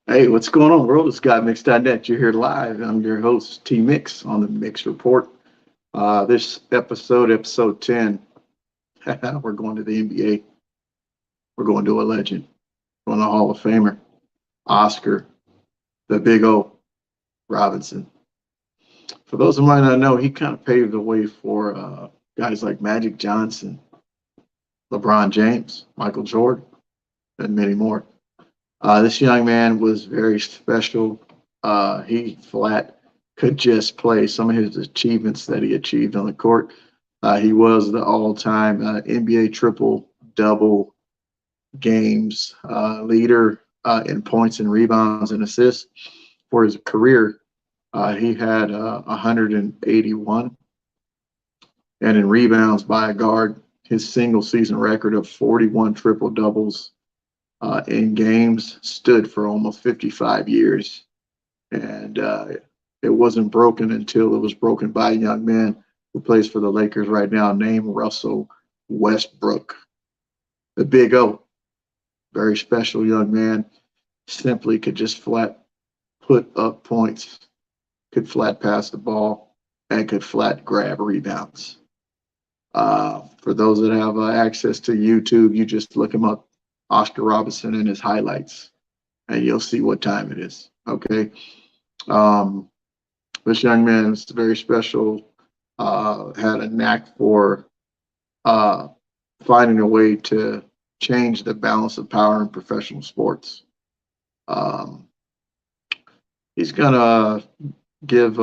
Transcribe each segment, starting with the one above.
Hey, what's going on, world? It's GuyMix.net. You're here live. I'm your host, T Mix, on the Mix Report. This episode 10, we're going to the NBA. We're going to a legend, going to Hall of Famer, Oscar, the Big O, Robinson. For those who might not know, he kind of paved the way for guys like Magic Johnson, LeBron James, Michael Jordan, and many more. This young man was very special. He flat could just play. Some of his achievements that he achieved on the court. He was the all-time NBA triple-double games leader in points and rebounds and assists. For his career, he had 181. And in rebounds by a guard, his single-season record of 41 triple-doubles in games stood for almost 55 years. And it wasn't broken until it was broken by a young man who plays for the Lakers right now named Russell Westbrook. The Big O, very special young man, simply could just flat put up points, could flat pass the ball, and could flat grab rebounds. For those that have access to YouTube, you just look him up, Oscar Robertson and his highlights, and you'll see what time it is. Okay. This young man is very special, had a knack for finding a way to change the balance of power in professional sports. He's going to give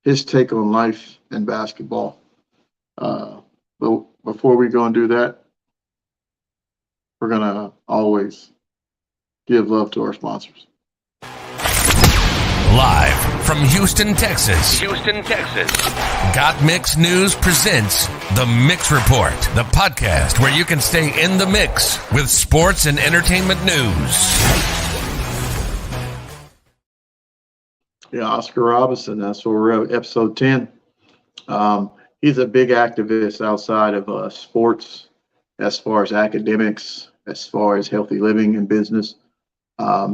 his take on life and basketball. But before we go and do that, we're going to always give love to our sponsors. Live from Houston, Texas. Got Mix News presents The Mix Report, the podcast where you can stay in the mix with sports and entertainment news. Yeah, Oscar Robertson, that's where we're at, episode 10. He's a big activist outside of sports, as far as academics, as far as healthy living and business.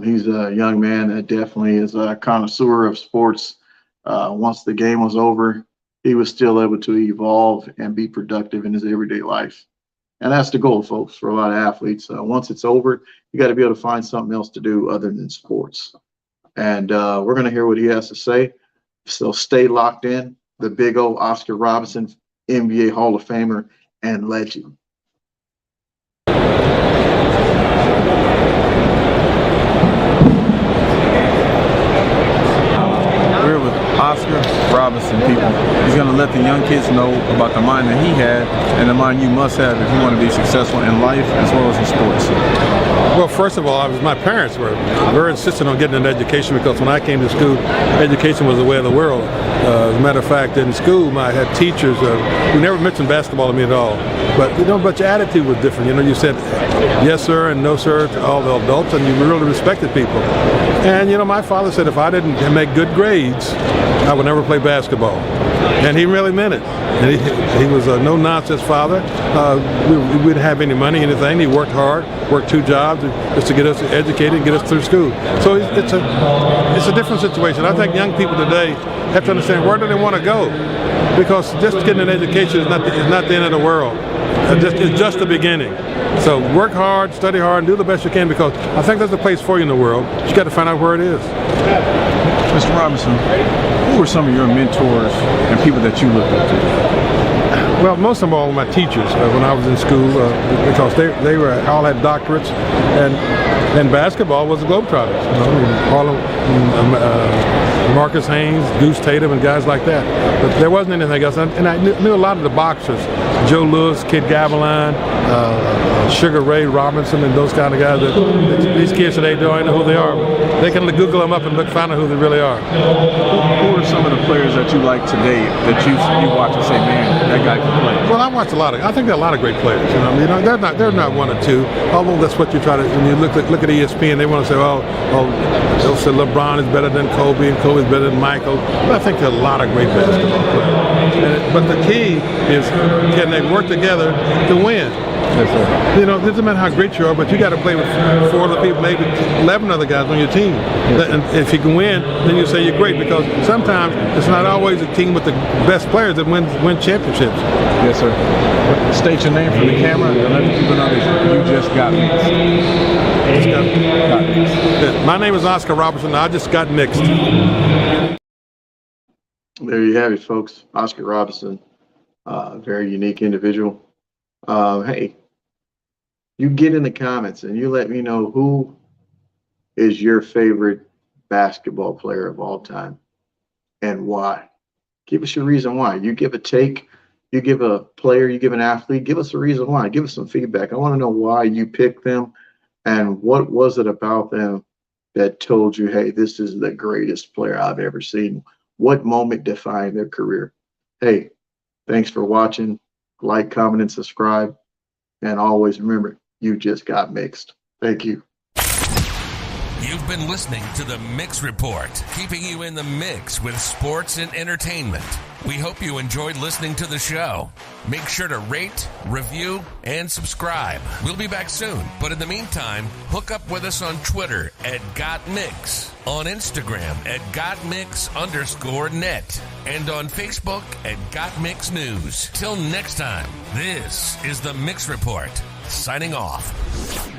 He's a young man that definitely is a connoisseur of sports. Once the game was over, he was still able to evolve and be productive in his everyday life. And that's the goal, folks, for a lot of athletes. Once it's over, you got to be able to find something else to do other than sports. And we're going to hear what he has to say. So stay locked in. The Big O, Oscar Robertson, NBA Hall of Famer and legend. We're with Oscar Robertson, people. He's going to let the young kids know about the mind that he had and the mind you must have if you want to be successful in life as well as in sports. Well, first of all, my parents were very insistent on getting an education because when I came to school, education was the way of the world. As a matter of fact, in school, I had teachers who never mentioned basketball to me at all. But your attitude was different. You said yes, sir, and no, sir, to all the adults, and you really respected people. And my father said if I didn't make good grades, I would never play basketball. And he really meant it. And he was a no-nonsense father. We didn't have any money, anything. He worked hard, worked 2 jobs just to get us educated and get us through school. So it's a different situation. I think young people today have to understand where do they want to go, because just getting an education is not the end of the world. It's just the beginning. So work hard, study hard, and do the best you can, because I think there's a place for you in the world. You got to find out where it is. Mr. Robinson, who were some of your mentors and people that you looked up to? Well, most of them all were my teachers when I was in school, because they were all had doctorates, and basketball was the Globetrotters. Marcus Haynes, Goose Tatum, and guys like that. But there wasn't anything else. And I knew a lot of the boxers, Joe Louis, Kid Gavilan, Sugar Ray Robinson, and those kind of guys. These kids today don't know who they are. They can Google them up and find out who they really are. Who are some of the players that you like today that you watch and say, man, that guy can play? Well, I watch a lot of. I think there are a lot of great players. They're not one or two. Although that's what you try to. When you look at ESPN, they want to say, they'll say LeBron is better than Kobe and Kobe is better than Michael. But I think there are a lot of great basketball players. But the key is, can they work together to win? Yes, sir. You know, it doesn't matter how great you are, but you got to play with 4 other people, maybe 11 other guys on your team. And if you can win, then you say you're great, because sometimes it's not always a team with the best players that win championships. Yes, sir. State your name for the camera and let the people know that you just got mixed. My name is Oscar Robertson. I just got mixed. There you have it, folks. Oscar Robertson, very unique individual. Hey, you get in the comments and you let me know who is your favorite basketball player of all time and why. Give us your reason why. You give a take, you give a player, you give an athlete, give us a reason why. Give us some feedback. I want to know why you picked them and what was it about them that told you, hey, this is the greatest player I've ever seen. What moment defined their career? Hey, thanks for watching. Like, comment, and subscribe. And always remember, you just got mixed. Thank you. You've been listening to The Mix Report, keeping you in the mix with sports and entertainment. We hope you enjoyed listening to the show. Make sure to rate, review, and subscribe. We'll be back soon, but in the meantime, hook up with us on Twitter @GotMix, on Instagram @GotMix_net, and on Facebook @GotMixNews. Till next time, this is The Mix Report, signing off.